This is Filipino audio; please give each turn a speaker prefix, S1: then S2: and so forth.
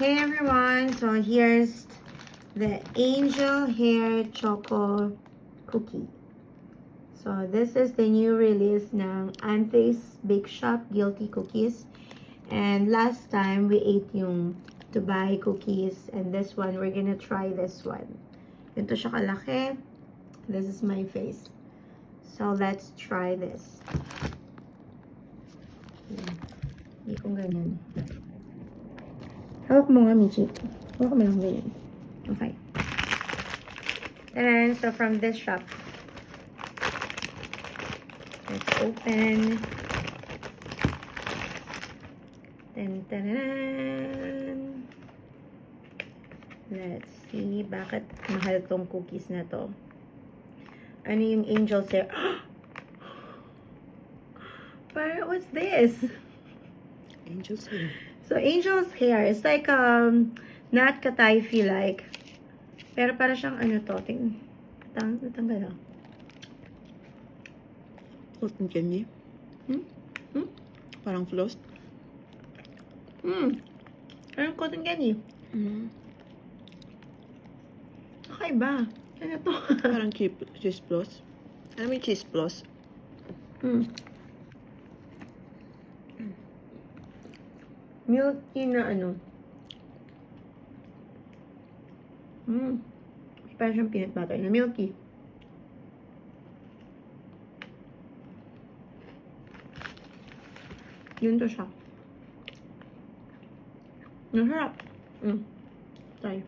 S1: Hey everyone, so here's the Angel Hair Choco Cookie. So this is the new release ng Anthony's Bake Shop Guilty Cookies. And last time we ate yung Dubai cookies, and this one we're gonna try this one. Ganito siya kalaki. This is my face. So let's try this. Hindi kong ganyan. Hawak mo nga, Michi. Hawak mo lang ganyan. Okay. And so from this shop, let's open. Dun, dun, dun, dun. Let's see, bakit mahal tong cookies na to? Ano yung Angel's Hair? But what's this?
S2: Angel's Hair.
S1: So Angel's Hair is like not katayfi like, pero para siyang ano to, natanggal lang.
S2: Cotton candy. Parang floss.
S1: Parang cotton candy. Kakaiba. Ano to?
S2: Parang cheese floss. Alam mo yung cheese floss?
S1: Milky na ano. Parang siyang peanut butter na milky. Yun to siya. Nasarap. Try.